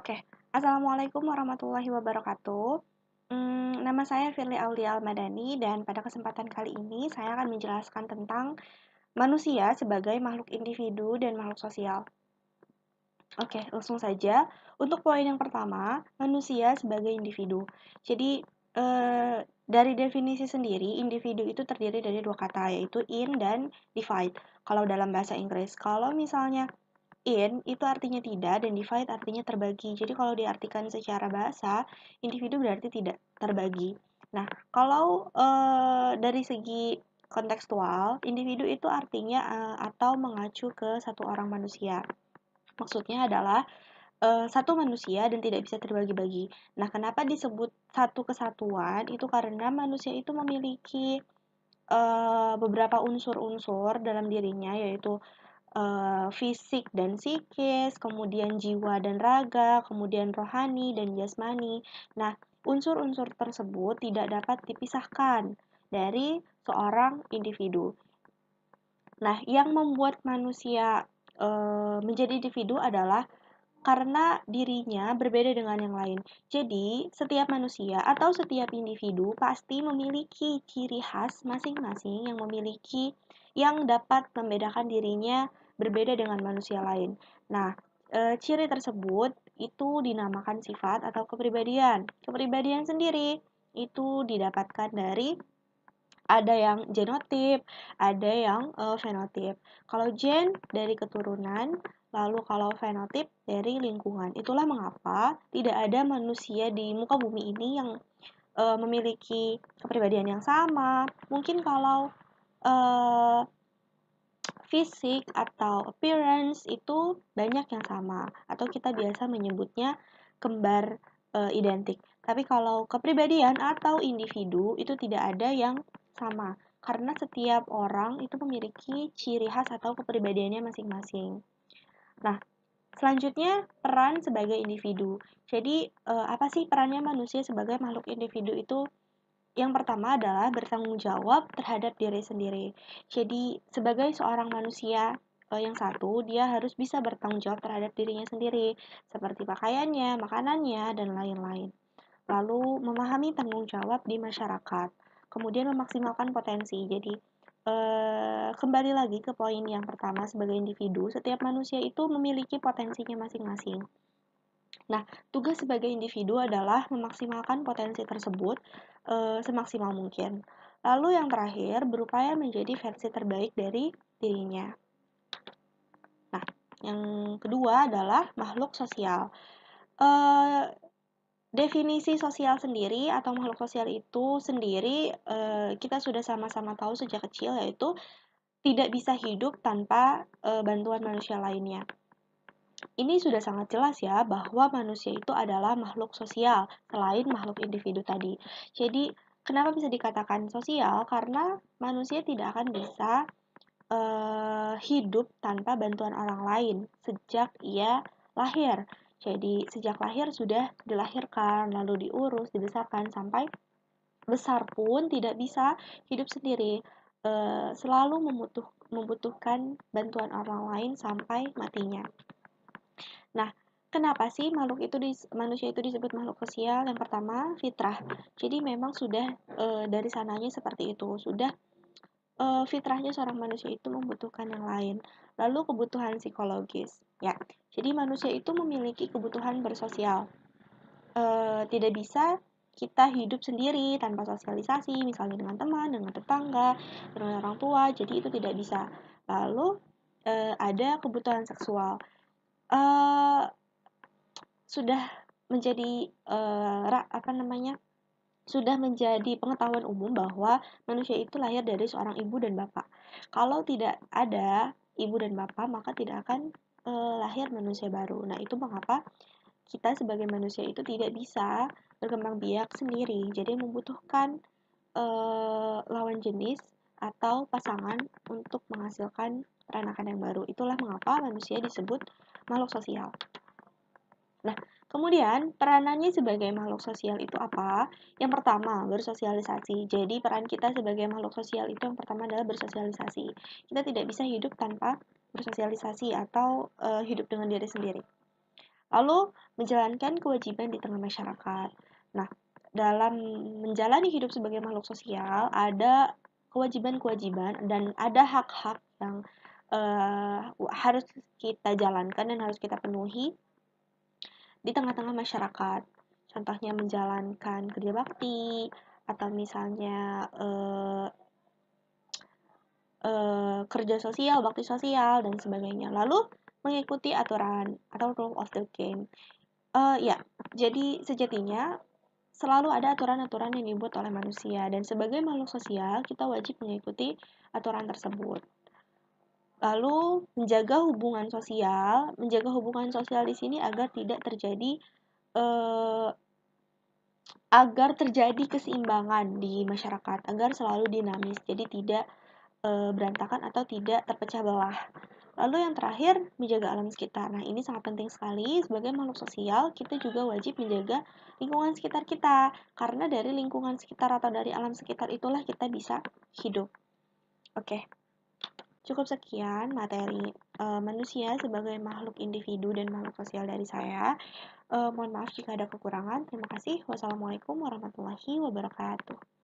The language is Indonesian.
Oke, Assalamualaikum warahmatullahi wabarakatuh. Nama saya Firly Aulia Almadani dan pada kesempatan kali ini saya akan menjelaskan tentang manusia sebagai makhluk individu dan makhluk sosial. Oke, langsung saja. Untuk poin yang pertama, manusia sebagai individu. Jadi, dari definisi sendiri, individu itu terdiri dari dua kata, yaitu in dan divide. Kalau dalam bahasa Inggris, kalau misalnya in itu artinya tidak dan divide artinya terbagi. Jadi kalau diartikan secara bahasa, individu berarti tidak terbagi. Nah, kalau dari segi kontekstual, individu itu artinya atau mengacu ke satu orang manusia. Maksudnya adalah satu manusia dan tidak bisa terbagi-bagi. Nah, kenapa disebut satu kesatuan? Itu karena manusia itu memiliki beberapa unsur-unsur dalam dirinya, yaitu fisik dan psikis, kemudian jiwa dan raga, kemudian rohani dan jasmani. Nah, unsur-unsur tersebut tidak dapat dipisahkan dari seorang individu. Nah, yang membuat manusia menjadi individu adalah karena dirinya berbeda dengan yang lain. Jadi, setiap manusia atau setiap individu pasti memiliki ciri khas masing-masing yang dapat membedakan dirinya berbeda dengan manusia lain. Nah, ciri tersebut itu dinamakan sifat atau kepribadian. Kepribadian sendiri itu didapatkan dari ada yang genotip, ada yang fenotip. Kalau gen dari keturunan, lalu kalau fenotip dari lingkungan. Itulah mengapa tidak ada manusia di muka bumi ini yang memiliki kepribadian yang sama. Mungkin kalau uh, fisik atau appearance itu banyak yang sama atau kita biasa menyebutnya kembar identik. Tapi kalau kepribadian atau individu itu tidak ada yang sama karena setiap orang itu memiliki ciri khas atau kepribadiannya masing-masing. Nah, selanjutnya peran sebagai individu. Jadi apa sih perannya manusia sebagai makhluk individu itu? Yang pertama adalah bertanggung jawab terhadap diri sendiri. Jadi, sebagai seorang manusia yang satu, dia harus bisa bertanggung jawab terhadap dirinya sendiri, seperti pakaiannya, makanannya, dan lain-lain. Lalu, memahami tanggung jawab di masyarakat. Kemudian, memaksimalkan potensi. Jadi, kembali lagi ke poin yang pertama, sebagai individu, setiap manusia itu memiliki potensinya masing-masing. Nah, tugas sebagai individu adalah memaksimalkan potensi tersebut semaksimal mungkin. Lalu yang terakhir, berupaya menjadi versi terbaik dari dirinya. Nah, yang kedua adalah makhluk sosial. Eh, Definisi sosial sendiri atau makhluk sosial itu sendiri kita sudah sama-sama tahu sejak kecil, yaitu tidak bisa hidup tanpa bantuan manusia lainnya. Ini sudah sangat jelas ya bahwa manusia itu adalah makhluk sosial selain makhluk individu tadi. Jadi, kenapa bisa dikatakan sosial? Karena manusia tidak akan bisa hidup tanpa bantuan orang lain sejak ia lahir. Jadi, sejak lahir sudah dilahirkan, lalu diurus, dibesarkan sampai besar pun tidak bisa hidup sendiri. Selalu membutuhkan bantuan orang lain sampai matinya. Nah, kenapa sih manusia itu disebut makhluk sosial? Yang pertama, fitrah. Jadi memang sudah dari sananya seperti itu. Sudah fitrahnya seorang manusia itu membutuhkan yang lain. Lalu kebutuhan psikologis. Ya, jadi manusia itu memiliki kebutuhan bersosial. Tidak bisa kita hidup sendiri tanpa sosialisasi, misalnya dengan teman, dengan tetangga, dengan orang tua. Jadi itu tidak bisa. Lalu ada kebutuhan seksual. Eh, sudah menjadi apa namanya sudah menjadi pengetahuan umum bahwa manusia itu lahir dari seorang ibu dan bapak. Kalau tidak ada ibu dan bapak, maka tidak akan lahir manusia baru. Nah, itu mengapa kita sebagai manusia itu tidak bisa berkembang biak sendiri. Jadi membutuhkan lawan jenis atau pasangan untuk menghasilkan peranakan yang baru. Itulah mengapa manusia disebut makhluk sosial. Nah, kemudian peranannya sebagai makhluk sosial itu apa? Yang pertama, bersosialisasi. Jadi, peran kita sebagai makhluk sosial itu yang pertama adalah bersosialisasi. Kita tidak bisa hidup tanpa bersosialisasi atau hidup dengan diri sendiri. lalu menjalankan kewajiban di tengah masyarakat. Nah, dalam menjalani hidup sebagai makhluk sosial, ada kewajiban-kewajiban dan ada hak-hak yang harus kita jalankan dan harus kita penuhi di tengah-tengah masyarakat. Contohnya menjalankan kerja bakti, atau misalnya kerja sosial, bakti sosial, dan sebagainya. Lalu mengikuti aturan atau rule of the game. Ya, jadi sejatinya selalu ada aturan-aturan yang dibuat oleh manusia, dan sebagai makhluk sosial kita wajib mengikuti aturan tersebut. Lalu menjaga hubungan sosial di sini eh, agar terjadi keseimbangan di masyarakat, agar selalu dinamis, jadi tidak berantakan atau tidak terpecah belah. Lalu yang terakhir, menjaga alam sekitar. Nah, ini sangat penting sekali. Sebagai makhluk sosial, kita juga wajib menjaga lingkungan sekitar kita. Karena dari lingkungan sekitar atau dari alam sekitar itulah kita bisa hidup. Oke, cukup sekian materi manusia sebagai makhluk individu dan makhluk sosial dari saya. Mohon maaf jika ada kekurangan. Terima kasih. Wassalamualaikum warahmatullahi wabarakatuh.